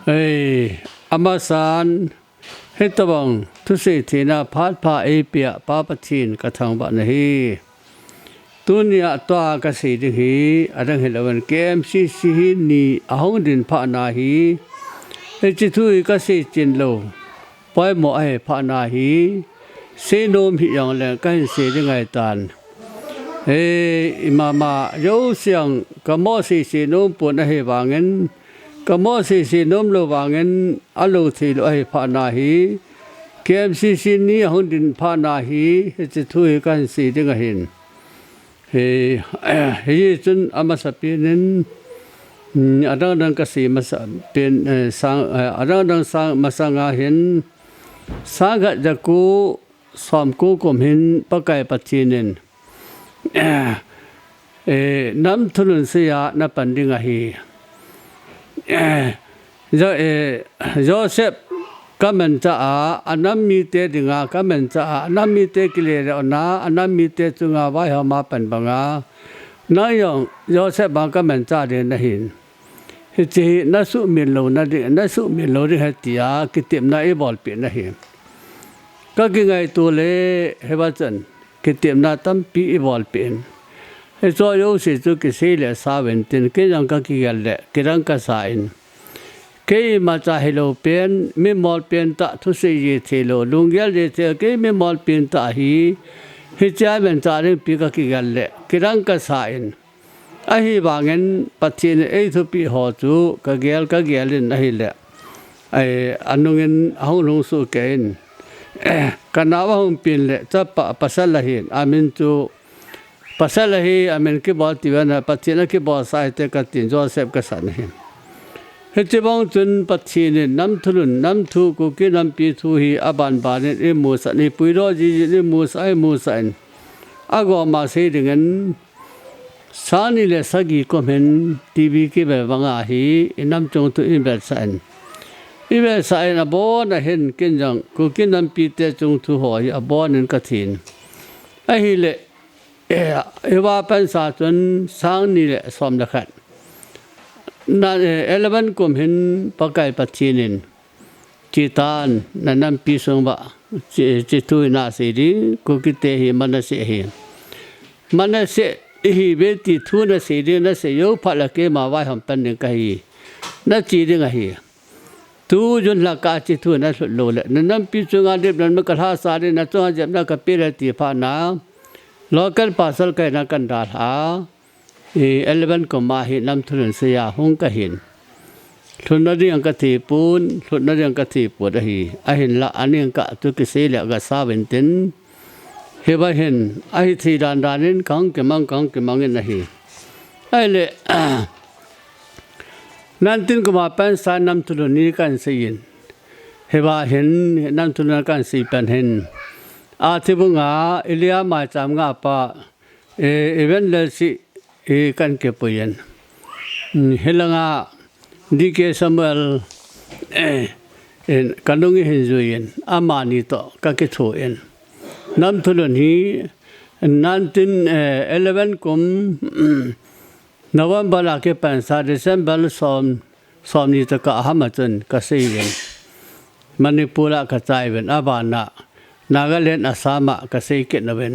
เฮ้ยอมาสานเฮตบังทุเสถีนาพัดพาเอเปียปาปชินกระทังบันฮีตุนยาตัวกษีดิฮีอดังเฮลวันเกมซีซีนีอาหงดินพานาฮีเอจิตุยกษีจินโลปอยหมอไอพานาฮีเซโนมหิยังแรงกันเสดิงไงตันเฮอิมาโยเสียงกมอซีซีโนมปนเฮวางินกมอซีซีโนมโลวางินอโลทีโลไอพานาฮีเกมซีซีนีอาหงดินพานาฮีเอจิตุยกันเสดิงไงเห็นเฮ้ยจนอามาสปีนินอาดังดังก็สีมาสเป็นสังอาดังดังสังมาสังอาเห็นสังกัดจักกูสอมกูกมเห็นปะไก่ปัจจินินน้ำทุนเสียนับปันดิงาฮีโยเซฟก็มันจะอันนั้นมีเตดิงาก็มันจะอันนั้นมีเตกิเลสนะอันนั้นมีเตจุงาไว้หามาเป็นบังอานั่นยังโยเซฟบางก็มันจะเดินหินที่นัสุมิโลนั่นดินัสุมิโลที่เหตุยาคิดเต็มน่าอีบอลเปลี่ยนนะหินก็กิไงตัวเล่เฮบัจันคิดเต็มน่าตั้มปีอีบอลเปลี่ยนไอ้ตัวโยสิจุกิเสียเลยสาวินตินกิยังก็กิกันเลยกิรังก็สายเกี่ยมาจากเฮโลเปียนไม่มอลเปียนตะทุเสียเทโลลุงเกลเดเทเกี่ยไม่มอลเปียนตะฮีฮิจาเป็นจาริงปีกกิกันเลยกิรังก็สายไอ้ฮีบางเงินปัจจัยไอ้ทุปีหัวจูก็เกลลินไอ้เลยไอ้อันนู้นเงินห้องลงสู่เกณฑ์กันน้าว่าห้องเปลี่ยนเลยจะปัสสาวะเห็นอามินจูปัสสาวะเห็นอามินกี่บอลที่วันปัจจัยนั้นกี่บอลสายเตะกันตินจอเซฟกันสันเห็นเฮจิบังจนปัจจัยนี้น้ำทุนน้ำทุกุกิน้ำปีทุฮีอาบันบานนี่มูสันนี่ปุยโรจีนี่มูสันอากอมาเสียดึงเงินสานี่เลสกีก็เห็นทีวีกี่แบบวังอาฮีน้ำจงตัวอินเวสสันนะบอนะเห็นกินจังกุกิน้ำปีเตจงทุหอยอบอนันกฐินไอ้ฮิเลว่าเป็นสาจนสางนี่เลสอมละขัดนั่น11กุมเห็นปะไก่ปัจจินินจิตานนั่นน้ำปีสงบะจิตุยนาสีดีกุกิเตหิมันเสหิมันเสหิเวทีทุนสีดีนั่นเสยโยพัลเกมาไว้หำเป็นหนึ่งกันฮีนั่นจีดีกันฮีตูจนละกาจิตุนั่นสุดโลเลยนั่นน้ำปีสงอาเด็บนั่นมันกระทาสาดีนั่นตัวเจ็บนั่นก็เปรี้ยตีฟ้านาโลกันปัสสาวะนั่นกันดาลา11ก็มาเห็นน้ำทุนเสียหงก็เห็นทุนนั่นยังกะทิปูนทุนนั่นยังกะทิปวดหีเห็นละอันนี้ก็ตุกิเสียแล้วก็สาวินตินเฮบเห็นที่ดานนินกังเกมังเงินนะฮีเลยนั่นตินก็มาเป็นสายน้ำทุนนี้กันเสียนเฮบเห็นน้ำทุนกันสีเป็นเห็นที่บุงาอิเลียมาจำงาปะเวนเลสิกันเก็บไปยันเฮลังดีเกสมัลกันลงเห็นจุยันอามานิโตก็เกิดโยันน้ำทุนนี้11กุมนวมบาลาเก็บเป็นสาดิเซมเบลสอมนิตก็อาหามจันก็เสียนมณีปุระก็ใจเป็นอาบานะนาเกเลนอาสามะก็เสียเกิดนเวน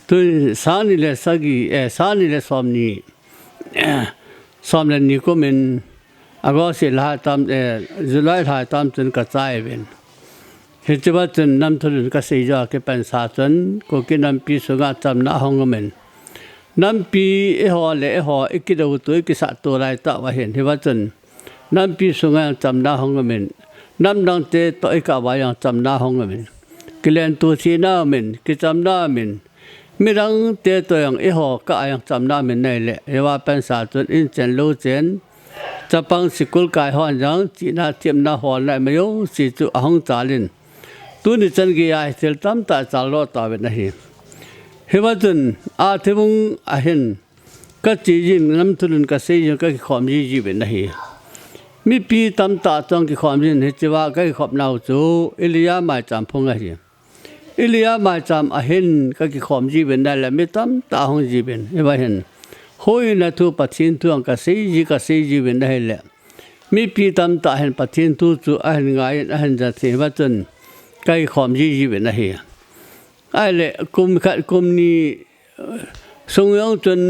ตัวสานิเลสกีสานิเลสอมนีนิโกมินอากาศิลาตามจุลัยลาตามจนกระจายเป็นเหตุว่าจนน้ำทุนก็เสียจากเป็นสาจนก็กินน้ำปีสุกัดจำน้าห้องมินน้ำปีหออีกดูตัวอีกสัตตัวไรต่อว่าเห็นที่ว่าจนน้ำปีสุกัดจำน้าห้องมินน้ำดังเตะตัวอีกว่ายังจำน้าห้องมินกิเลนตัวชีน้ามินกิจำน้ามินมีรังเตะตัวอย่างหอก็ยังจำน้ามินในแหละเรียกว่าเป็นสาจนอินเจนโลเจนจะปังสิกุลกายหอนยังจีน่าเทียมน้าหอนไหนไม่ยงสิจุอ่างจารินตัวนี้จันกียาเซลตัมตาจาร์ลตาเป็นอะไรเฮวัตุนที่มุงเห็นก็จีจินน้ำทุนก็เสียก็ความจีเป็นอะไรมีปีตัมตาจังกี่ความจีนเหตุว่าก็ความน่าจูอิลียามาจำพงอะไรอิลียามาจำเห็นก็กี่ความจีเป็นได้แล้วไม่ตัมตาหงจีเป็นเฮว่าเห็นหอยนัทุปัจจินทุงก็เสียเป็นได้แล้ว ม มีปีตำตาเห็นปะทินทูจูไอ้เห็นไงไอ้เห็นจะเสียว่าจนใกล้ความยี่เป็นนะเฮียไอ้เละกลุ่มขัดกลุ่มนี้ทรงยังจน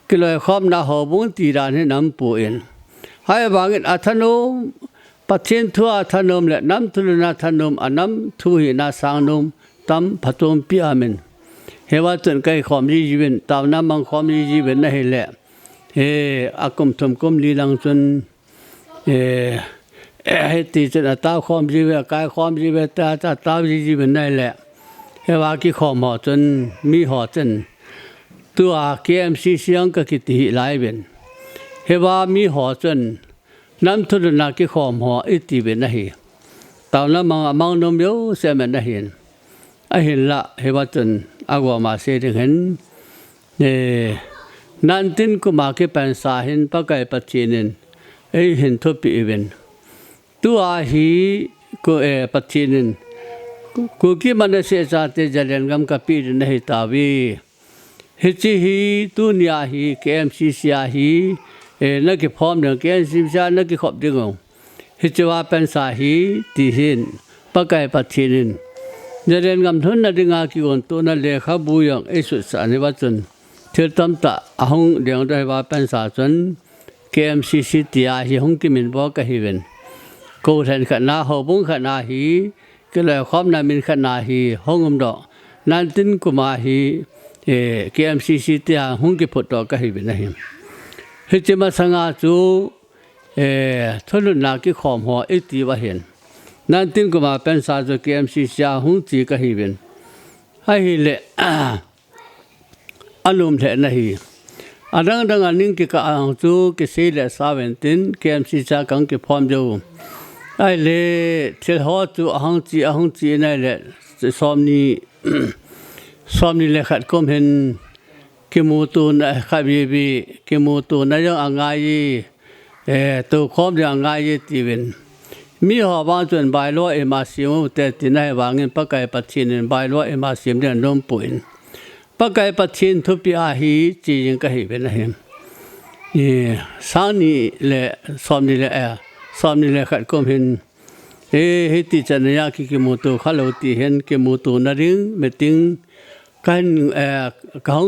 ก็เลยความน่าหอบุญตีดานให้น้ำปูเองให้บางอัธนมปะทินทั่วอัธนมและน้ำทุลนาธนมอันน้ำทุหินาสังนมตำพัตุมพิอามินเฮว่าจนใกล้ความยี่เป็นตามน้ำมังความยี่เป็นนะเฮแหละอากุมทมกุมลีลังจนให้ตีจนตาความจีเวกายความจีเวตาตาจีเวนั่นแหละเฮว่ากี่ข้อหมอจนมีหอจนตัวKMCเสียงก็คิดที่หลายเป็นเฮว่ามีหอจนน้ำทุนนากี่ข้อหมออิติเป็นนะเฮตอนนั้นมังนมเยอะเสียมันนะเห็นไอเห็นละเฮว่าจนอากว่ามาเสียถึงเห็นนั่นตินกุมาคิเป็นสาหินปะไก่ปัจจินินเห็นทุบปีเป็นตัวฮีก็ปัจจินินกูกี่มันเสียจากเตจเรียนกำกับปีนให้ตาวีฮิจิฮีตุนยาฮีKMCเสียฮีนักกิพร้อมเดินKMCเสียนักกิขอบดึงงฮิจิว่าเป็นสาฮีตีหินปะไก่ปัจจินินเรียนกำทุนนักดึงอากิวันตัวนั่นเลขาบุยังสุดสานิวัจนเธอตำตาหงเดียงได้ว่าเป็นสาจนKMCสิทธิอาฮีหงกิมินบอกกันฮิเวนกูเห็นขณะหอบุงขณะฮีก็เลยความนามินขณะฮีหงดอกนั่นตินกุมาฮีKMCสิทธิอาหงกิพุทธอกกันฮิเวนนะฮิมฮิจิมาสังอาจูทุลุนากิขอมหัวอิติวะเห็นนั่นตินกุมาเป็นสาจKMCเสียหงจีกันฮิเวนให้ฮิเลอารมณ์เถนะฮีอันนั้นอันนี้ก็อ่างจูก็เสียสาวันตินKMCจากกังก็พร้อมอยู่ไอ้เล่เที่ยวหัวจูอ่างจีนั่นแหละสอมนี่เลยขัดก้มเห็นกิมูตูนขับบีกิมูตูนนั่นยังอ่างไงตัวข้อมยังอ่างไงตีวินมีหัวบางส่วนใบล้อมาเสียมแต่ที่ไหนบางเงินปะไก่ปัจจินใบล้อมาเสียมเดินล้มปุ่นปะไก่ปัจจินทุปีอาฮีจียังก็เห็นเป็นอะไรสานี่แหละสอมนี่แหละสอมนี่แหละขัดก้มเห็นเฮ้ติจันยากิมูตูข้าเราตีเห็นกิมูตูนาริงเมติงกันของ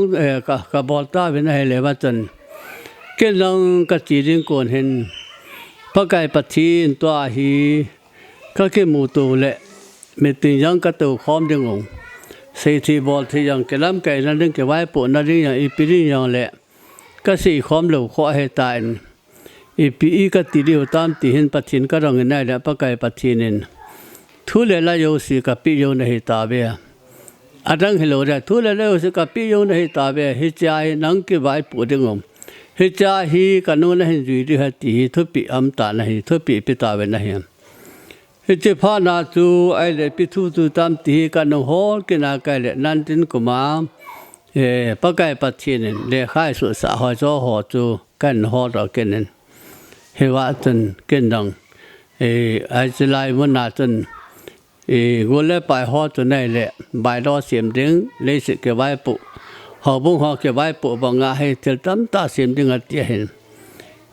กับบอลตาเป็นอะไรเลยว่าจนเกี่ยงกับจีริงโกนเห็นปะไก่ปัจจินตัวอาฮีก็กิมูตูแหละเมติงยังก็ตัวค้อมดึงงเศรษฐีบอลที่ยังเกล้ำไก่นั่นเรื่องเก็บไว้ปวดนั่นเรื่องอย่างอีปีนี้ยังแหละก็สี่ความเหลวข้อให้ตายอีปีก็ตีเดียวตามตีเห็นปัจจินก็รองเงินได้แล้วปะไก่ปัจจินทุเรศละโยสีกับปีโยในตาเบียอันนั้นเห็นเลยทุเรศละโยสีกับปีโยในตาเบียฮิจายนังเก็บไว้ปวดดึงฮิจาฮีกันโน่นเห็นจุยที่หัดตีทุปีอัมตานะฮิทุปีปิตาเวนะฮิฮิจิพานาจูไอเล่ปิทูตูตามตีกันโนฮอลกินาไกเล่นันตินกุมาปะไก่ปัจจินเล่ข้ายสุสาหอยจ้อหอจูกันหอดอกกันนั้นเฮว่าจนกันดังไอจะไล่มันนาจนกูเล่ไปหอดจนได้แหละใบรอเสียมดึงเลยสิเก็บไว้ปุหอบุ้งหอเก็บไว้ปุบังอาให้เจอตั้มตาเสียมดึงอัดเห็น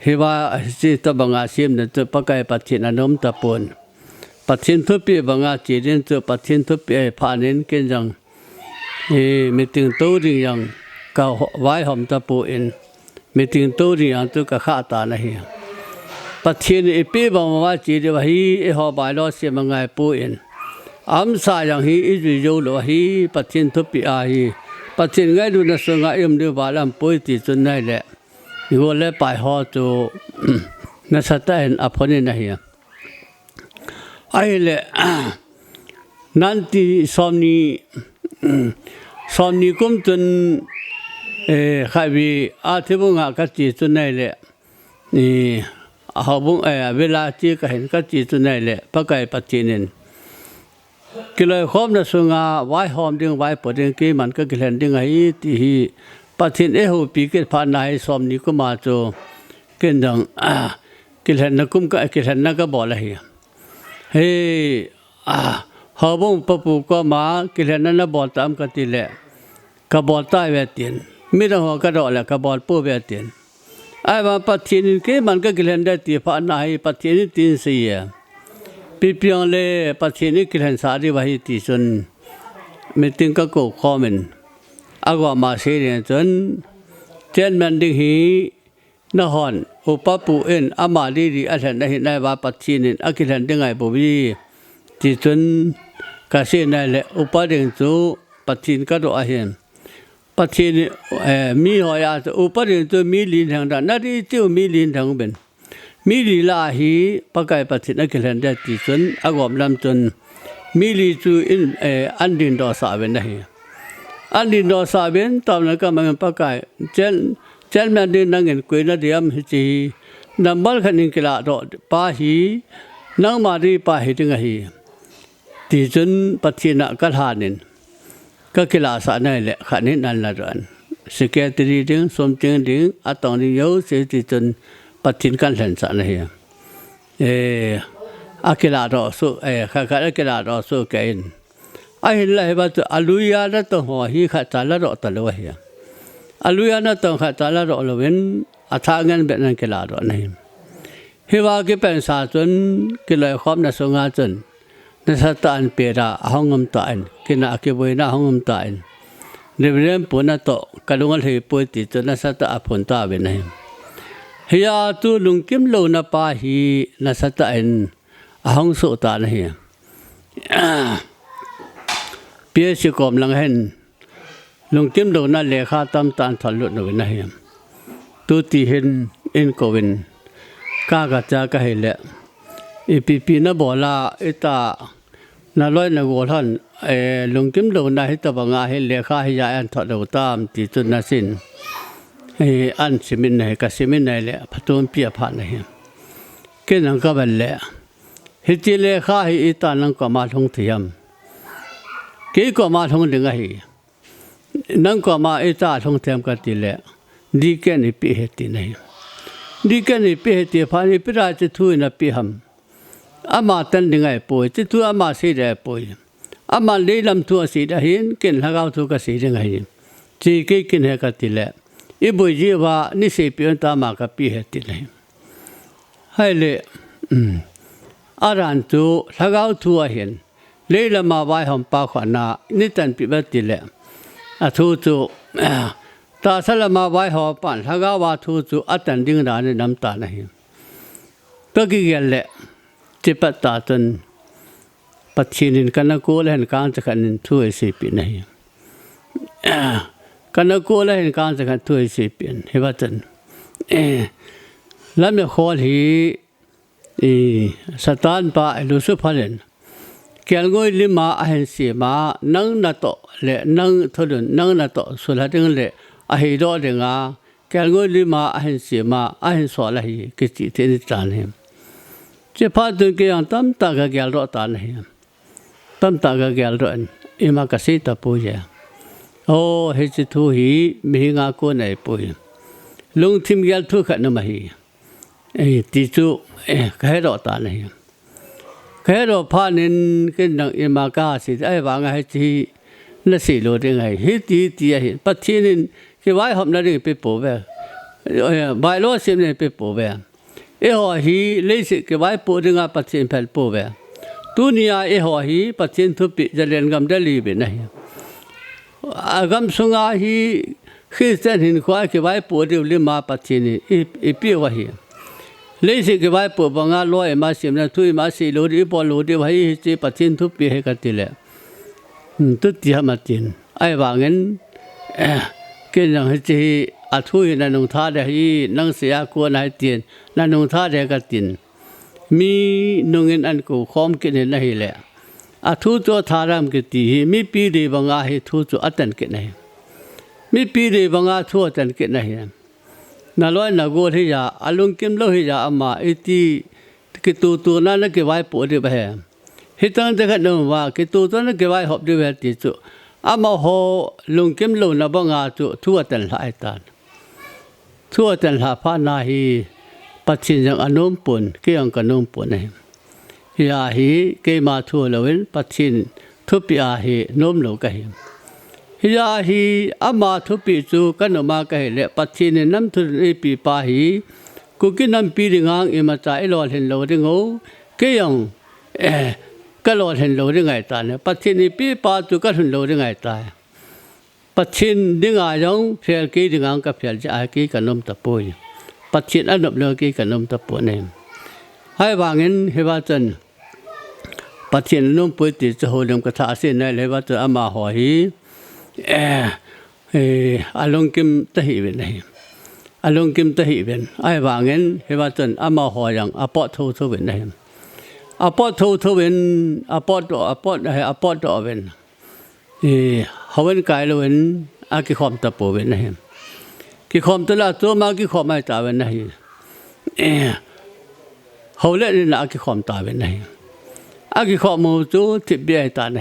เฮว่าสิตบังอาเสียมเนี่ยจะปะไก่ปัจจินอนมตะปนปัจจินทุบปีบังอาจีเรนจะปัจจินทุบปีผ่านเน้นกันจังมีถึงตู้ดิยังก็ไว้หอมตะปูเองมีถึงตู้ดิยังตัวก็ข้าตานะเฮียปัจจินอีปีบังว่าจีเดียวฮีหอบายล้อเสียมังไงปูเองอัมสายังฮีอิจุโยโลฮีปัจจินทุบปีอาฮีปัจจินไงดูนัสงะมดูบาลัมปุยติจนได้แหละกูเล่ไปหอจูนัสตาเห็นอภนินะเฮียไอ้เละนั่นที่สอมนี้กุมจนข้าวีอาทิบุงอากัจจิจนได้แหละนี่หอบุงเวลาที่ก็เห็นกัจจิจนได้แหละปะไก่ปัจจินินกิเลยครบนะสุงาไว้หอมดึงไว้ปวดดึงกี้มันก็กิเลนดึงไอ้ที่ปัจจินหูปีกิผ่านนายสอมนี้ก็มาโจกินดังกิเลนนักกุมก็กิเลนนักก็บอกอะไรเฮ้หอบุงปปูก็มากิเลนนั้นบอลตามกันทีแหละกบอลใต้เวทีนไม่ต้องหัวกระโดดแหละกบอลปูเวทีน ไอ้ว่าปัจจินเกมันก็กิเลนได้ตีพระนายปัจจินตีนเสียปีเปียงเลยปัจจินกิเลนสาดีวาหิติจนไม่ถึงก็โกคอมันอากว่ามาเสียจนเจนมันดึงหีนหอนอุปปุเอ็นอามาลีดีอันนั้นได้ว่าปัจจินอากิเลนดึงไงบุบีติจนกาเสียนั่นแหละอุปเดินจูปัจจินก็ตัวเห็นปัจจินมีหอยอาอุปเดินจูมีลินทางด้านนั่นที่เจ้ามีลินทางเป็นมีลีลาหีปะไก่ปัจจินอากิเลนได้ติจนอากวมลำจนมีลีจูอินอันดินดอสาเป็นได้อันดินดอสาเป็นตอนนั้นก็มันปะไก่เจนมันดินนั่งเงินกุยนั่นเดียมฮิจีนับบัลขันิงกิลาดอปาหีนั่งมาดีปาหีถึงหีที่จนปัจจินะก็ทานินก็กิลาสานั่นแหละขันินนั่นละรันสเกตรีดึงสมจึงดึงอัตตองนิโยเสียที่จนปัจจินกันเห็นสานี่อากิลาดอสุข้าอากิลาดอสุเกินไอ้เห็นเลยว่าตัวอลุยานั่นต้องหัวหีขัดตาละดอตะลุยอลุยานั่นต้องขัดตาละดอลเวนอัฐาเงินเป็นนั่นกิลาดอนี่ฮิวากิเป็นสาจนกิเลยความน่ะสงาจนนั่นสัตอันเปราห้องงมตาอินกินอากิบวยน่าห้องงมตาอินเรื่องเรื่องปุ่นนั่นโตกระดุงอะไรป่วยติดจนนั่นสัตอาผลตาเป็นนี่เฮียตูลุงกิมโลนาปาฮีนั่นสัตอินห้องสุตานี่เปียสิกรมลังเห็นลุงกิมโลนั่นเลขาตำตานทะลุนวินะเฮียตูตีเห็นอินโกวินกากระจากระเฮเลอีปีน่ะบอกลาอิตาน่ะร้อยน่ะโกท่านลุงกิมโลน่ะฮิตะบังอาเฮเลขาฮิยาอันทะลุตามติจุนน่ะสินอันสิมินไหนกะสิมินไหนแหละพะตุนเปียผ่านเฮียเกนังก็บันแหละฮิจิเลขาฮิอิตานังก็มาทงเทียมเกก็มาทงดึงไอ้นังก็มาอิตาทงเทียมก็ติแหละดีแก่นี่ปีเหตินี่ดีแก่นี่ปีเหติพานี่ปิราจะทุยนะปีหำอามาตันดึงไอ้ป่วยจะทุอามาสีได้ป่วยอามาเลลำทัวสีได้เห็นเกินละก้าวทุกสีดึงไอ้จีเกกินเหก็ติแหละอีบุจีว่านิสัยเปลี่ยนตามมากับปีเหตินี่ให้เลยอารันตุละก้าวทัวเห็นเลลมาไว้หอมปากขวานานิตันปิบัติแหละทุตุตาสลมาไว้หอปันละก้าวทุตุอัตันดิ้งร้านน้ำตาหนี่ตัวกี่เกลจิปัตตาตันปัจฉินินกันนักโกเลนการจะกันทุยสิปีนี่กันนักโกเลนการจะกันทุยสิปีนเฮวัตันแล้วมีข้อที่สตานปะลุสุพันธ์เกี่ยวกับลิมาอาหินสีมานั่งนัตโตเละนั่งทุนนั่งนัตโตสุดท้ายถึงเละอาหิโดดึงเกี่ยวกับลิมาอาหินสีมาอาหินสวาลฮีกิจที่นิจานเหมจะพาดึงเกี่ยงตั้มตากเกี่ยวรอตานเหมตั้มตากเกี่ยวรอนอิมากสิตาปุยโอ้เฮจิทุฮีมีงาโกนไอปุยลุงทิมเกี่ยวทุกขันนมาฮีติจูแค่รอตานเหมแค่เราพานินกันดังอิมากาสิไอ้บางไอ้ที่นั่นสิโลดยังไงฮิตีตีไอ้ปัจฉินินคือไว้หอมนั่นเองไปปูเบใบโลสิมเนี่ยไปปูเบหัวฮีเลยสิคือไว้ปูดึงปัจฉินเพลปูเบตุนียหัวฮีปัจฉินทุบจะเรียนกำเดลีเป็นไงกำสุงาฮีคือเส้นหินควายคือไว้ปูดึงลิมาปัจฉินอีปีวะฮีเลยสิคือไว้ปูบังอาลอยมาสิมนะทุยมาสิโลดีปอโลดีไว้จีปัจฉินทุบปีให้กันติแหละตุติยามาจินไอ้บางเงินกินอย่างที่อาทุยนันนงท่าเดียนังเสียกวนให้ตีนนันนงท่าเดียกันตินมีนงเงินอันกูคอมกินเห็นได้แหละอาทุตัวทารามกิตีมีปีดีบังอาให้ทุตัวอัตันกินได้มีปีดีบังอาทุอัตันกินได้น่าร้อยน่าโกรธที่จะอารมณ์กิมโลที่จะอามาไอ้ที่กิตัวนั่นนักเก็บไว้ปวดดีไปฮิตังจะกันนึกว่ากิตัวนั่นเก็บไว้หอบดีไปติดจุอามาโหลุงกิมโลน่าบังอาจุทุอัตันหลายตานทุอันหาพานาฮีปัจฉินยังอนุมปุนเกี่ยงกันนุมปุนเฮียฮีเกมาทัวเลวินปัจฉินทุบยาฮีนุมโลกะฮี ฮิยาฮีอามาทุปิจูกันอมาเกเหลปัจฉินน้ำทุนปีปาฮีกุกินน้ำปีริงางอิมาจ่าอิลอเห็นโลดิงโอเกี่ยงก็ลอเห็นโลดิงไงตาเนี่ยปัจฉินปีปาจูก็เห็นโลดิงไงตาปัจฉินดิงอายังเพียรกีดิงางกับเพียรจะอากีกันนมตะปุยปัจฉินอันดับเลกีกันนมตะปุยเนี่ยให้วางเงินให้ว่าจนปัจฉินนมปุยติจะโหดมกระทาเส้นในเลยว่าจะอามาหอฮีอารมณ์กิมตะหิเป็นไงอารมณ์กิมตะหิเป็นไอ้ว่าเงินให้ว่าจนอามาหอยังอปอทูทูเป็นไงอปอทูทูเป็นอปอตัวเป็นเขาเป็นกายเราเป็นอากิคอมตะปูเป็นไงกิคอมตะละตัวมากิคอมไม่ตาเป็นไงเขาเล่นนี่นะอากิคอมตาเป็นไงอากิคอมมูจูทิบเบียตาไง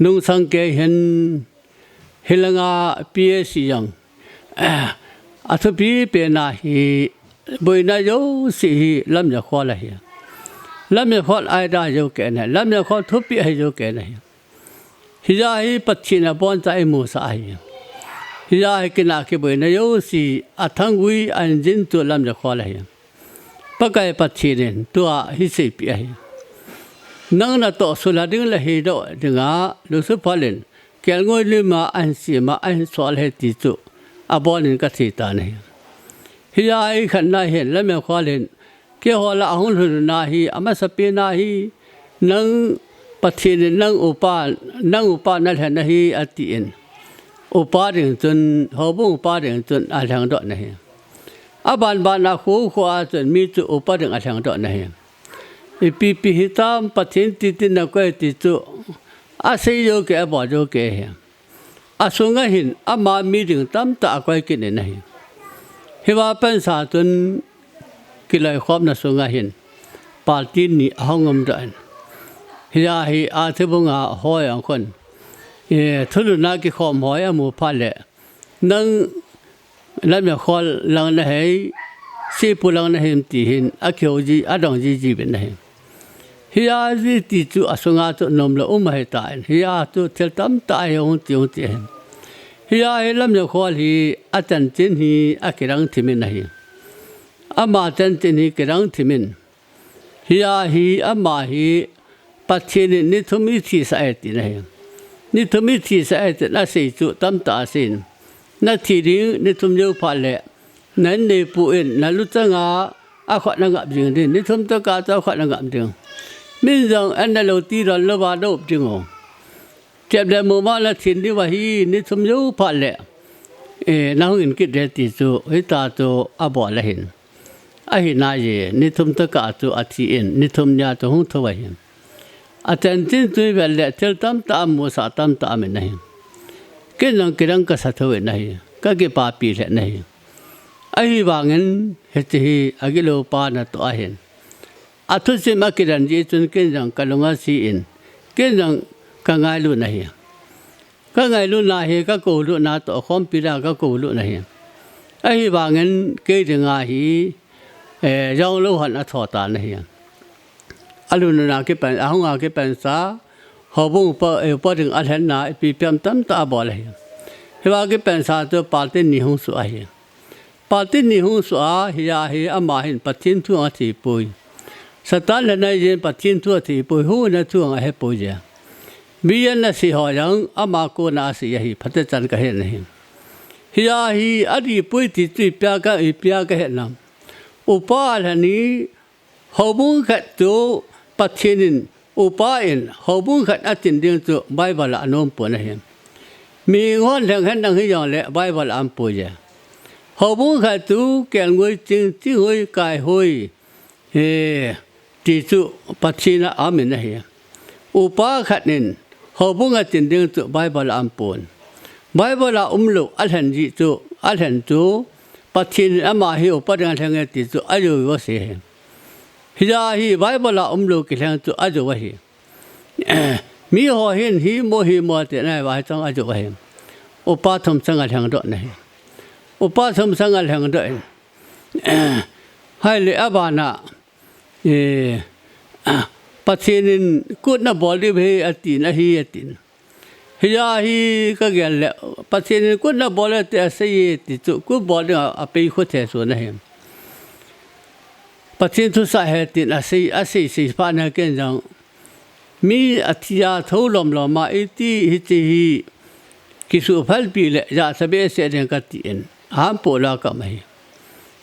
นุ่งสังเกตเห็นลังอาปีเอสิยังอัศพีเป็นนาฮีบุญนายโยสิฮีลำยาขอละฮีลำยาขอไอได้โยเกนลำยาขอทุบปีให้โยเกนฮิจาฮีปัจฉินปอนใจมูสาฮีฮิจาฮีกินาคิบุญนายโยสิอัทังวิอันจินตัวลำยาขอละฮีปะไก่ปัจฉินตัวฮิสิปีฮีนังนาโตสุลาดิ้งละฮีโดดิ้งอาลุสุพาลินแกลงวยลิมาอันสีมาอันสวลเฮติจุอาบอลินกัตถิตานีฮิยาอีขันนาเห็นและเมื่อขวาลินเกี่ยวละหุนหุนนาฮีอามาสเปนาฮีนังปัจฉินนังอุปานั่นแหละนาฮีอติอินอุปาดึงจนหอบุงอุปาดึงจนอาลังดอกนาฮีอาบานนาคูขวาจนมีจุอุปาดึงอาลังดอกนาฮีปีหิตามปัจฉินตินักเวติจุอาศัยโยเกะบ่โยเกะอาสุงหินอามามีดึงตามตะกวยกินนี่ฮิวาเป็นสาตุนกิเลสความน่ะสุงหินปาตินีห้องมดันฮิยาฮิอาเทบุงาหอยอังคนทุลุนากิขอมหอยอมูพาเลนังลำยาขอลังนะเฮสีปุลังนะเฮมตีหินอาเขียวจีอาดองจีเป็นนะเฮฮิยาจีติจูอสุงาตุนมละให้ตายฮิยาตุเทลตัมตายองติฮิยาฮิลำยาขอฮีอาจันจินฮีอากิรังทิมินนะฮีอามาจันจินฮีกิรังทิมินฮิยาฮีอามาฮีปัจฉินนิทุมิทีสายตินะฮีนิทุมิทีสายติน่าสิจุตัมตาสินนาทีนี้นิทุมโยพาเลนั่นในปุ่นนั่นลุจังอาขวัญนังกับจริงดินิทุมตะกาตะขวัญนังกับจริงมินจังอันนั้นเราตีรันละบาดอบจริงอ๋อเจ็บแต่โมมาละทิ้งดีว่าฮีนิทุมโยพาเลน้องอินกิดเดติจูฮิตาจูอาบอละหินอาหินายนิทุมตะกาจูอาทิอินนิทุมญาจูหุ่นทวาหินอาจารย์จินตุยเวลเลเทลตัมตามมุสาตัมตามนะฮีกินังกิรังกัสทเวนะฮีก็เก็บปาปีเลนะฮีไอ้บางเงินเฮติฮีอากิโลปานะตัวเห็นอาทุสิมากิรันจีจุนกินังกัลงาซีอินกินังกังไงลุนะฮีกังไงลุนะฮีก็กูลุนะตัวคอมพิราก็กูลุนะฮีไอ้บางเงินเกิดงาฮียองลุหันอัทอตานะฮีอาลุนะเก็บเป็นอาหงอาเก็บเป็นซาหอบุงปอดึงอันเห็นนาปีเปียมตั้มตาบอเลยเฮว่าเก็บเป็นซาตัวปาตินิหงสุอาปาตินิหงสุอาฮิยาฮิอามาหินปัจฉินทั่วที่ปุยสตาร์ในเย็นปัจฉินทั่วที่ปุยหูในทั่วเฮปุยเจบียันสิหอยังอามาโกนาสิยาฮิพัฒจันก็เห็นนี่ฮิยาฮิอดีปุยที่ตุยเปียก็เห็นนำอุปาลนี้หอบุงขัดตัวปัจฉินอุปาอินหอบุงขัดอาจินเดียงตัวไบเบิลอนมปนเห็นมีคนแห่งเห็นดังที่อย่างเละไบเบิลอัมปุยหอบุงขัดตัวแกงวยจริงที่หอยกายหอยที่ตัวปัจฉินอามินนะเห็นอุปาขัดนินหอบุงอาจินเดียงตัวไบเบิลอัมปนไบเบิลลุอัลหันจิตัวอัลหันตัวปัจฉินอามาฮิอุปาดังแห่งที่ตัวอายุวสิเห็นฮิจาฮีไบเบิลลุกิแห่งตัวอายุวะฮีมีหัวเห็นฮีโมฮีโมเตนะว่าจังอายุวะฮีอุปาทมสังกัดแห่งดอกนะอุปาทมสังกัดแห่งดอกให้เลอาบานะปัจฉินกุดนะบอลิเบอตินะฮีอติน ฮิยาฮีก็แก่แหละปัจเจกกุนน่ะบ่ละแต่เสียติจุกุบ่ละอไปโคเทส่วนนะเฮปัจเจกทุสาเหตุนะสิพานะเกนจังมีอธิยาทูลมลมาอิติหิติกิสุพัลปีเลยาสเบเสเดนกัติเอ็นหามโปลากะมะฮี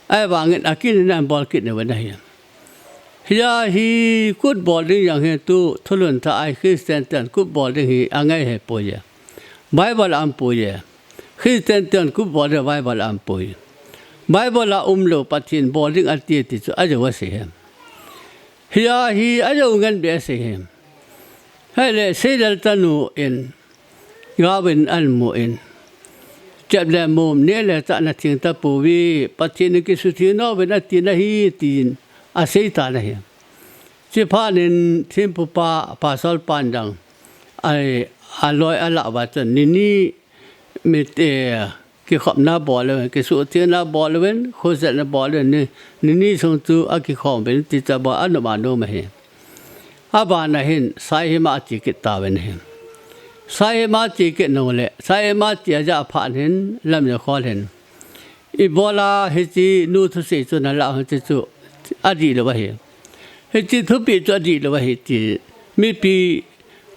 ไอ้บางเงินอากินนันบอลกินเนี่ยวันนี้ฮิยาฮีกุดบอลดิ้งอย่างเห็นตู้ทุลุนท่าไอคริสเตียนตันกุดบอลดิ้งฮีอังไงเหปอยไบเบิลอัมปอยคริสเตียนตันกุดบอลดิ้งไบเบิลอัมปอยไบเบิลละโลปัจจินบอลดิ้งอันตีติจุอาจจะว่าเสียฮิยาฮีอาจจะเงินเบียเสียให้เลยเสียดตันูเอ็นกาวินอันโมเอ็นจับแลมุมเนี่ยแหละตาหน้าทิ้งตาปูวีปัจจินกิสุทีโนเป็นอันตีนะฮีตีนอาศัยตาเนี่ยที่พานินทิมปุปาปาสอลปันดังไออลอยอลาบัตนี่มิเตกิขอบหน้าบอลเลยกิสุทีหน้าบอลเลยโคเซนหน้าบอลเลยนี่ส่งตัวอากิขอบเป็นติดบอลอันมาโนมาเห็นอาบานะเห็นสายมาจิกิตาเป็นเห็นสายมาจิกิโนเลสายมาจิอาจจะผ่านเห็นลำจะขอเห็นอีบอลาเฮจินูทุเสจุนั่นละเฮจิจุอดีตเลยว่าเห็นเฮจิทุปีจุอดีตเลยว่าเฮจิมีปี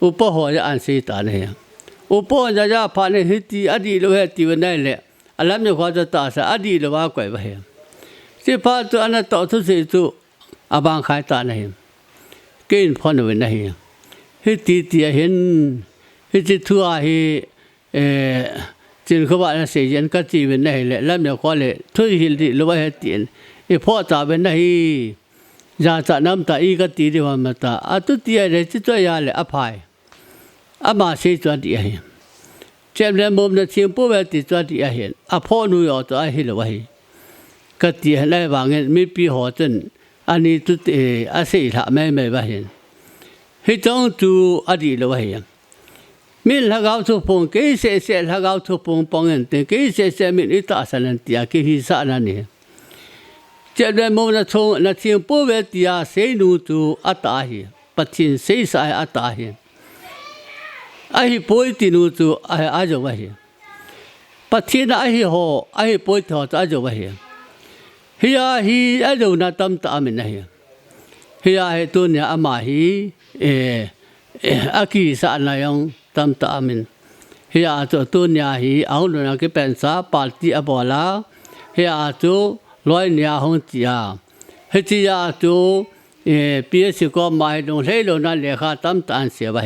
อุปหัวจะอ่านสีตาเนี่ยอุปหัวจะผ่านเฮจิอดีตเลยว่าตีวันได้เลยอารมณ์จะขอจะตาสะอดีตเลยว่าก่อยว่าเห็นที่พาตัวอันนั้นต่อทุเสจุอาบางขายตาเนี่ยเกินพอหนึ่งนะเฮจิตีเห็นเฮจิทัวเฮจินเขาว่าเสียยันก็จีเป็นได้เลยแล้วเนี่ยขอเลยทุกหินที่รู้ว่าเฮตินไอ้พ่อตาเป็นได้ยาจะน้ำตาอีก็ตีดีว่ามาตาอัตุตีอะไรที่ตัวยาเลยอภัยอามาเสียตัวดีเห็นเจ้าเรื่องมุมนั้นเชียงปู่เวติตัวดีเห็นอพ่อหนูยอตัวเห็นเลยว่าเฮก็ตีให้ได้บางเงินมีปีหัวจนอันนี้ตุเตอาศัยละไม่ว่าเห็นให้ต้องดูอดีตเลยว่าเห็นมิลฮะกาวทุพงกี่เสียฮะกาวทุพงปองเงินแต่กี่เสียมิลอิตาสันติอากี่ฮิสานันเนี่ยเจ้าเรื่องมุมนั้นทงนัดเชียงปู่เวติอาเสนูตูอัตตาฮีปัจจินเสียสายอัตตาฮีไอ้ป่วยตินูตูไอ้อาจว่าเห็นปัจจินไอ้หัวไอ้ป่วยหัวอาจว่าเห็นฮิยาฮีอาจจะตั้มตามินนะฮิยาฮีตัวเนี่ยอามาฮีอากีสานนายองตั้มตามินฮิยาตัวเนี่ยฮีเอาหนูนักเป็นสาปาร์ตี้อบอลาฮิยาตัวลอยเนี่ยหงจียาฮิจิยาตัวพีเอสก็มาให้ลงเลี้ยงนั่นเลขาตั้มตาเสียไป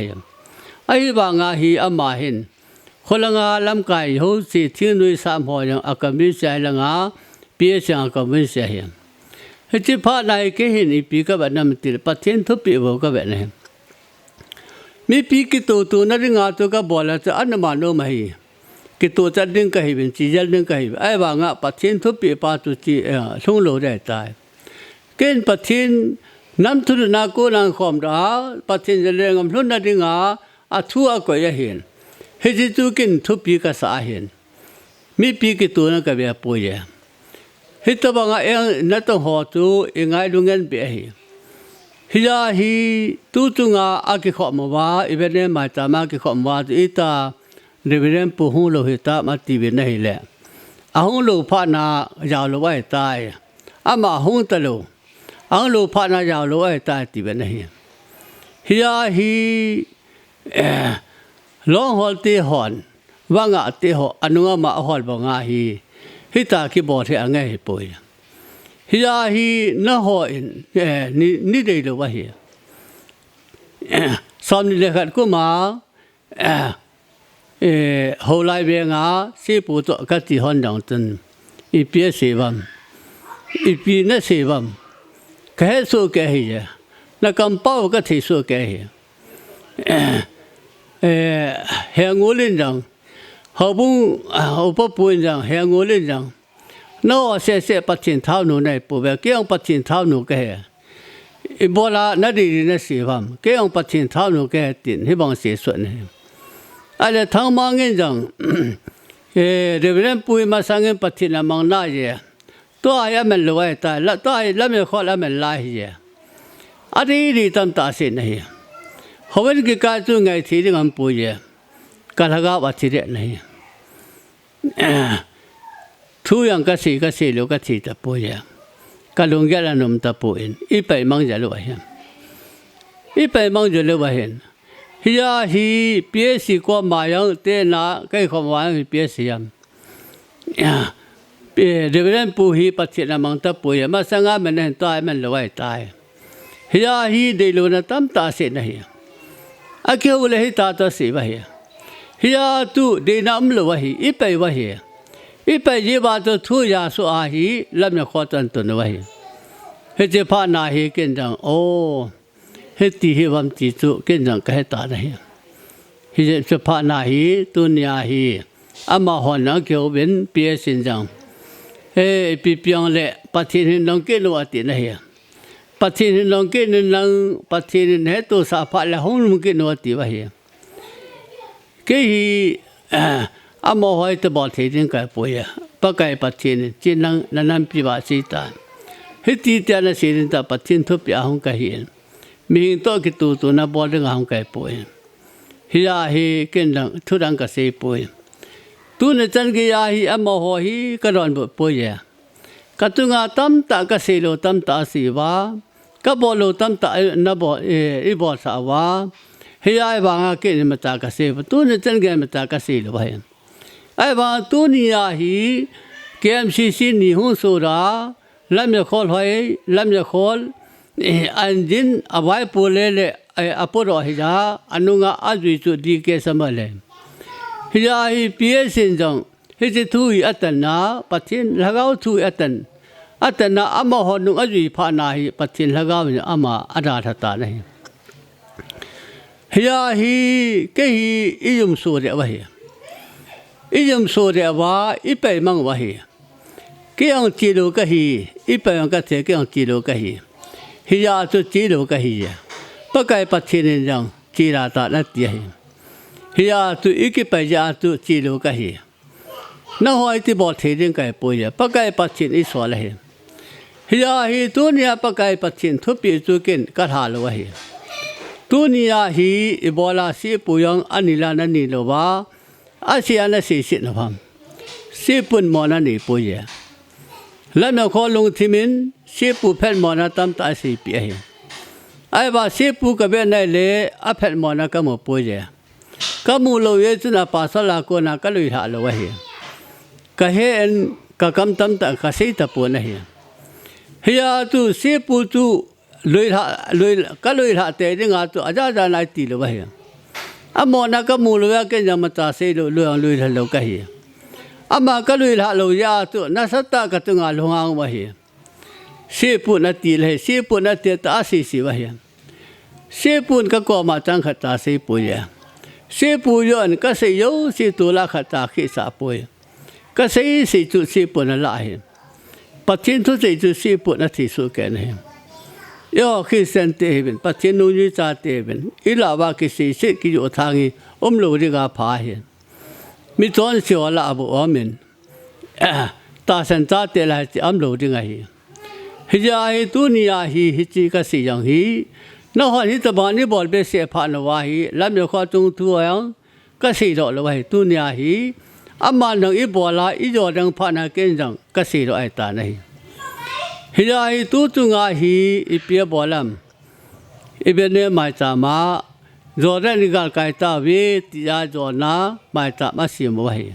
ไอ้บางฮีอามาหินคนละงาลำไก่หูสิทิ้งด้วยสามหัวยังอาการมิเศษละงาปีเสียงก็ไม่เสียเห็นที่พาในก็เห็นอีปีก็แบบนั้นมันติดปัจเจกทุบปีบอกก็แบบนั้นมีปีกิตัวนั่นงาตัวก็บอกแล้วจะอันนั้นมาโนมาฮีกิตัวจะดึงก็เห็นจีจะดึงก็เห็นไอ้บางอ่ะปัจเจกทุบปีปาตุจีทุ่งโลได้ตายเกินปัจเจกน้ำทุนนาโกนังขอมดาปัจเจกจะเรื่องมันทุ่นนั่นงาอัฐัวก็ยังเห็นเฮจิตุกินทุบปีก็สาเห็นมีปีกิตัวนั่นก็แบบป่วยฮิตบังเองนัตหัวตัวเองไงลุงเงินเบียฮีฮิยาฮีตู้จุงอากิขอมว่าอีเวนต์มาตามากิขอมว่าอีตาเรเวเรนปูฮุโลหิตามาตีเวนนี่แหละอาฮุโลพานายาวโลไว้ตายอามาฮุตโลอาฮุโลพานายาวโลไว้ตายตีเวนนี่ฮิยาฮีลองฮอลตีฮอนว่างตีฮออนุมาฮอลบังอาฮีฮิตาคิบอกที่อังไงป่วยฮิยาฮีน่าหัวนี่ได้เลยว่าเฮียสามนี่เลยขัดกูมาหัวไหล่เบียงสีปูตัวกัดที่หันดังตันอีปีเสียบัมอีปีนั่นเสียบัมแค่สู้แก่เฮียนักกำเป้าก็ที่สู้แก่เฮียเฮียงูลิ้นจังเขาบุ้งอุปปุญจังเฮียงูลิ้นจังน้อเสียปัจจินเท้าหนูในปูเบเกี่ยงปัจจินเท้าหนูแก่อีโบราณดีนั่นเสียบัมเกี่ยงปัจจินเท้าหนูแก่ตินให้บังเสียส่วนนี้อะไรทั้งมังเงินจังเดี๋ยวเรื่องปุยมาสังเงินปัจจินมังน่าเยตัวไอ้มันรวยตายแล้วตัวไอ้แล้วมันขอแล้วมันลายเยอะไรดีตั้มตาเสียนี่เขาเป็นกิจการตัวไงที่ที่มันปุย กะละกะวัดสิเรไหนทุยังกะสิโลกะสิตะปุยกะลงแกละนมตะปุอินอีไปมังจะโลเห็นอีไปมังจะโลวะเห็นฮิยาฮีเปียสิกว่ามายังเตนะไกขวานเปียสิยามเดเวรปูฮีปัจจินะมังตะปุยมาสังฆมันเห็นตายมันโลไว้ตายฮิยาฮีเดโลนะตัมตาเสนะฮีอาเกวเลหิตาตะสิวะฮีฮิยาตุเดนะอัมโลวะฮีอีไปวะฮีอีไปเยบาตุทุยาสุอาฮีละมะขอตันตุนวะฮีเฮเจพานาฮีเกนจังโอเฮติเฮวัมติตุเกนจังกะเฮตานะฮีเฮเจพานาฮีตุนยาฮีอามาหอนะเกวเวนเปียสินจังเฮปิเปียงเลปะทินนองเกโลอะตินะฮีปะทินนองเกนนังปะทินเฮตุสาภะละหงมุเกโนอะติวะฮีเกฮีอามาหอยตะบอทินกะปุยปะไกปะทินจินังนันปิบาสิตาเฮติตะนะสิรินตะปะทินทุปยาหงกะฮีมีโตกิตุนะบอดงหงกะปุยฮิยาฮีเกนดังทุรังกะเสปุยตุนจันกิยาฮีอามาหอยกะรอนปุยกะตุงาตัมตะกะเสโลตัมตะสิวากะบอโลตัมตะนะบออีบอสาวาฮิยาบางะเกนมะตะกะเสตุนจันเกมะตะกะเสโลบะไอ้บางตุนิยาฮีเกมซีนิหุโซราลัมยะคอลหอยลัมยะคอลอันจินอวัยปูเลเลอปโรฮิจาอนุงะอะจุจุดีเกสมะเลฮิยาฮีเปียสินจังฮิจิทุยอัตนะปะทินละกาวทุยอัตนะอะมะหอนุอะจุภานาฮีปะทินละกาวอะมาอะดาทตานะฮิยาฮีเกฮีอิยุมโซเรวะฮีอิยุมโซเรวะอิเปมังวะฮีเกยังจิโลกะฮีอิเปยังกะเทเกยังจิโลกะฮีฮิยาตุจิโลกะฮีปะไกปะทินจังจิราตานะติฮีฮิยาตุอิกิปะยาตุจิโลกะฮีนะหอยติบอเทดิงไกปุยปะไกปะทินอิสวะละฮีฮิยาฮีตุเนียปะไกปะทินทุปิจุกินกะทาโลวะฮีตุเนียฮีอิบอลาสิปุยังอะนิลานะนิโลวาอาเซียนะสิสินะพัมสิปุนมอนะนิปุยละนะขอลงทิมินสิปุเพนมอนะตัมตะสิเปียฮีไอ้บาสิปุกะเบนะเลอะเพนมอนะกะมปุยกะมูโลเยจุนะปาสลาโกนะกะลุยหาโลวะฮีกะเฮนกะกัมตัมตะกะสิตะปุนะฮีฮิยาตุสิปุตุลุยกะลุยหาเตดิงาตุอะจาจาไนติโลวะฮีอะมอนะกะมูโลยะเกนจังมะตาเซโลลุยหะโลกะฮีอะมากะลุยหะโลยาตุนะสัตตะกะตุงาโลงาวะฮีสิปุนะติเลสิปุนะเตตะสิวะฮีสิปุนกะกอมาจังขะตาสิปุยสิปุยอนกะสิโยสิตุละขะตาขิสาปุยกะสิจุสิปุนะละฮีปัจจินทุสิจุสิปุนะติสุแกนะฮียอคิเซนเตเวนปัจจินุญิจาเตเวนอิลาวะกิสิกิโยทางีโลริกาพาฮีมิตอนสิวะละอบุอมินตาสันตาเตละติอัมโลดิงะฮีฮิจาฮีตุนิยาฮีฮิจิกะสิยังฮีนะฮอนิตบานิบอลเบเสพานวะฮีละมยขอตุงตุยังกะสิดอละวะฮีตุนิยาฮีอามานังอิบอลาอิจอดังพานาเกนจังกะสิดอไอตานะฮีฮิจาฮีตุตุงาฮีอิเปียบอลัมอิเบเนมาจามาจอเรนิกาไกตาเวติยาจอนามาตามาสิมวะฮี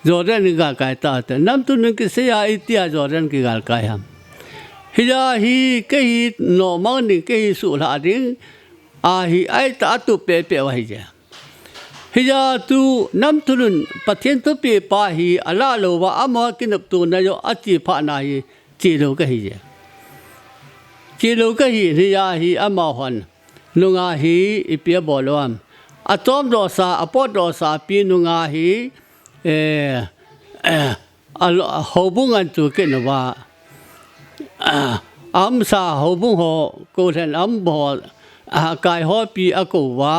จอเรนิกาไกตาเตนัมตุนึงกิเสยาอิติยาจอเรนกิกาไกฮัมฮิจาฮีเกฮีโนมังนิเกฮีสุลาดิงอาฮีไอตาตุเปเปวะฮีจาฮิจาตุนัมตุนุนปะเทนตุเปปาฮีอะลาโลวะอะมะกินบตุนะโยอะจิภานาฮีจิโลกะฮีจาจิโลกะฮีฮิจาฮีอะมะฮอนนุงาฮีอิเปียบอลวมอะตอมดอซาอะปอดอซาปีนุงาฮีอะฮอบุงันตุเกนวะอัมซาฮอบุงฮอโกเทนอัมบอกายฮอปีอะโกวา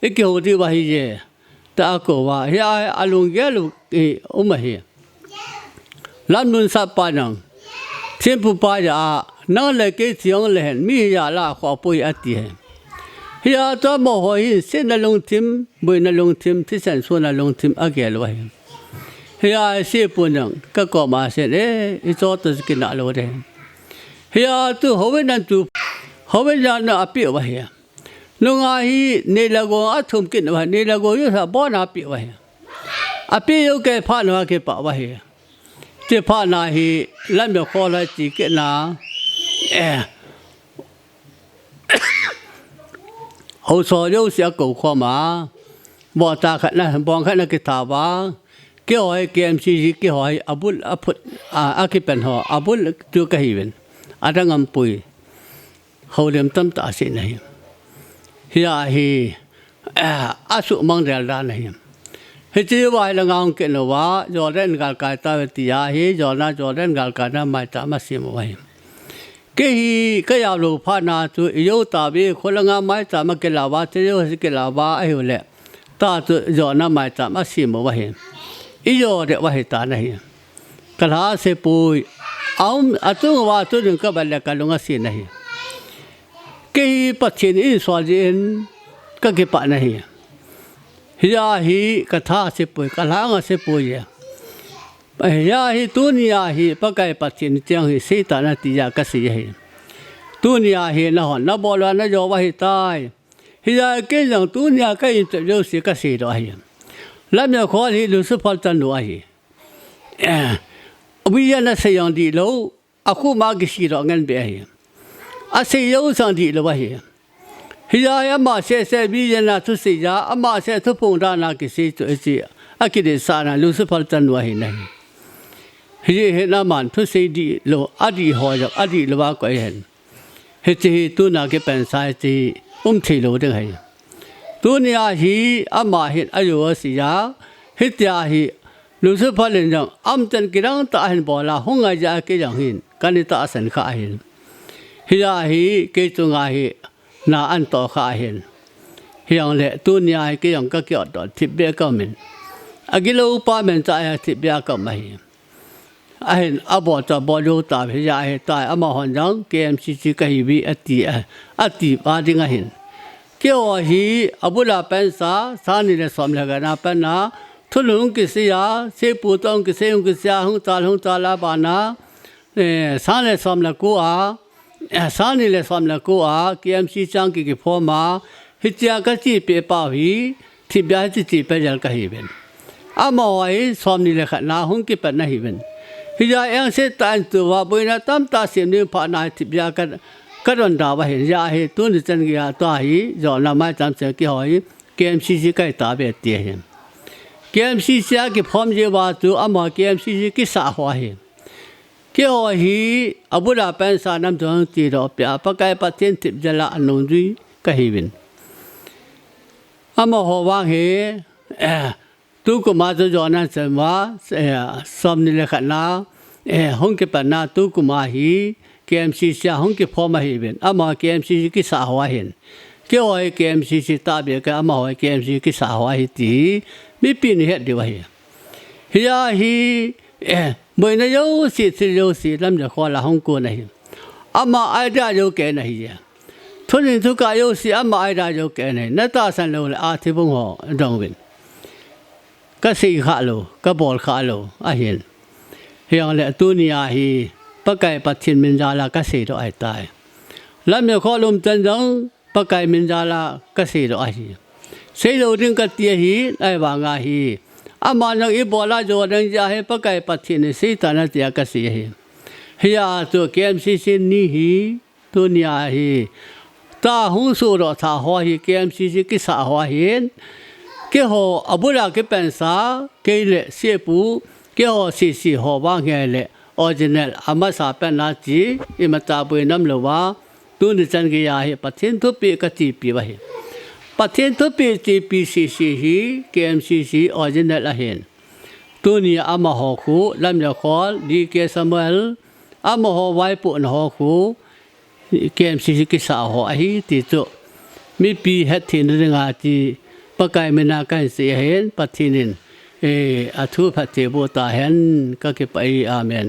อิเกโฮติวะฮีเจตะอะโกวาฮิอาอะลุงเกลุอุมะฮีลันนุนซาปานังเทมปุปาจานังเลเกติยองเลนมียาลาขอปุยอะติเฮฮิ ฮียตัวโมโหหินเส้นนลงทิมบุยนลงทิมที่สันส่วนนลงทิมอาเกลไว้เฮียเสียปุ่นยังก็ก่อมาเสร็จอีโจตุสกินอะไรวะเดเฮียตัวหัวนั่นตัวหัวยันน่ะอภิวะเฮียลุงอาฮีเนลโกอัฐุมกินวะเนลโกยุสาบ่นาอภิวะเฮียอภิยุเกพานวะเกปะวะเฮียเจพานาฮีลำยขอละจิกนาเอาสอยเสียกูข้อมาบ่ตาขันนะบองขันนะกิตาบาเกี่ยวให้เกมซีเกี่ยวให้อบุลอพุอาคิเป็นหัวอบุลตัวกะฮิเป็นอาดังอัมปุยเขาเรียมตั้มตาเสียนี่ฮิยาฮีอาสุมังเดลดานี่ฮิจิวายละงางเกนว่าจอร์แดนกาลกาตาเวติยาฮีจอร์แดนกาลกานาไม่ตามาเสียมไว้เกี่ยก็ยาวลูกพานาตัวโยตาบีคนละงามไม่ตามาเกลาวาเที่ยวสิเกลาวาไอ้หัวเล่ตาตัวจอร์นาไม่ตามาเสียมไว้อีโยเดว่าเหตุการณ์นี้กลาเสปุยเอาตัวว่าตัวหนึ่งก็เป็นเรื่องการลงอาศัยนี่กี่ปัจจัยนี้ส่วนจีนก็กี่ปัจจัยนี้ฮิยาฮีกถาเสปุยกลางเสปุยฮิยาฮีตุนียาฮีปะไก่ปัจจัยนี้จังฮีเสตานาติยากษีฮีตุนียาฮีนะฮอนนะบอลนะโยว่าเหตุตายฮิยาเกี่ยงตุนียาก็อินเตอร์เจสิกษีด้วย แล้วมีคนที่รู้สึกพอใจหน่วยวิญญาณเสียงดีโลอาคูมากิสิร้องเงินเบี้ยอาศัยยูสังดีโลวะเฮียฮิยามาเสียวิญญาณทุสิยาอามาเสียทุพงดานากิสิตัวเสียอากิริสานารู้สึกพอใจหน่วยนี่ฮิยานามันทุสิดีโลอดีหอยอดีโลวะก็เห็นฮิจิตุนาเกเป็นสายจีทีโลดึงให้ตัวนี้ฮีอามาเห็นอายุสิยาฮิตยาฮีรู้สึกพอเล่นจังอัมจันกิรังตาเห็นบ่ละหงายจะเกี่ยงหินกันนี่ตาสันข้าเห็นฮิยาฮีเกี่ยงาฮีนาอันต่อข้าเห็นเฮียงเละตัวนี้ฮีเกี่ยงก็เกี่ยวต่อทิพย์เบี้ยก็มินอากิโลอุปาเมนจะทิพย์เบี้ยก็ไม่เห็นเห็นอาบอจะบอดูตาฮิยาฮีตายอามาหันจังเกมซีซีก็ฮีบีอติบาดิงเห็นเกี่ยวฮีอบุลาเป็นสานี่เลยสมเลยกันนะเป็นนะทุลุงกิสิยาเสปูตองกิเสงกิสิยาหงตาลาบานะสาเลยสมเลยกูสานี่เลยสมเลยกูเกี่ยมซีจังกิพอมาฮิตยากจีเปป้าฮีที่บ้านจีเปยัลก็ฮีเป็นอามาไว้สมนี่เลยกันนะหงกิเป็นนะฮีเป็นฮิยาเองเสตันตัวว่าบุญนะตั้มตาเสียนี่ผ่านนะที่บ้านกันก็โดนด่าว่าเห็นยาเหตุตัวนี้จันกียาตัวฮีจอนาไม่จำเสียกี่หอยเกมซีซีก็ตาเบียดเตียเห็นเกมซีซีกี่พร้อมเยาวาตัวอามาเกมซีซีกี่สาหัวเห็นกี่หอยอบุลาเป็นสานำตัวตีรอบเปียปะไก่ปะเทียนทิพย์จละอนุรีก็เห็นอามาหัววางเหตัวกุมาตัวจอนั้นเสมาสมนิเลขันนาห้องเก็บปัญนาตัวกุมาฮีเกมซีซีห้องเก็บพอมาเห็นอามาเกมซีซีกี่สาหัวเห็นเกี่ยวกับเกมซีซีตาเบียกับอามาเกมซีกี่สาหัวเห็นตีไม่ปีนเหตุเดียวเฮียฮิยาฮีเมื่อนั้นโยสิลำจะขอละห้องกูนะเฮียอามาไอเดียโยแกนะเฮียทุนทุกข์โยสิอามาไอเดียโยแกนะนัตตาสันโลอาทิบุงหัวดงวินก็สีขาโลก็บอลขาโลอาเห็นเฮียงเละตัวนี้อาฮีปะไก่ปัจฉิมมินจาลาก็เสียดอกไอตายแล้วมีข้อลมจันจังปะไก่มินจาลาก็เสียดอกไอเสียดอกดึงกัดเตียหีไอวางาฮีอามานังอีบอลาโจดังจะให้ปะไก่ปัจฉิมเสียตานาเตียก็เสียฮีเฮียตัวเกมซีซีนี่ฮีตัวนี้ฮีตาหูสูรอท่าหัวฮีเกมซีซีกิสาหัวเห็นเกี่ยวอบุลาเก็เป็นสาเกี่ยเละเสียปูเกี่ยวซีหัววางเงี้ยเละออริจินัลอามาสาเป็นนาจีอิมตาบุยน้ำเลวะตัวนี้จันกียาเหปัจเจนทุปีกจีปีวะเหปัจเจนทุปีจีปีซีซีฮีเกมซีซีออริจินัลละเห็นตัวนี้อามาหอคูลำยาคอลดีเกสมัลอามาหอไว้ปุ่นหอคูเกมซีซีกิสาหอฮีติโตมีปีเฮตินเรื่องอาจีปะไก่เมนากันเสียเห็นปัจจินินอาทุพัจเจโบตาเห็นก็เก็บไปอาเมน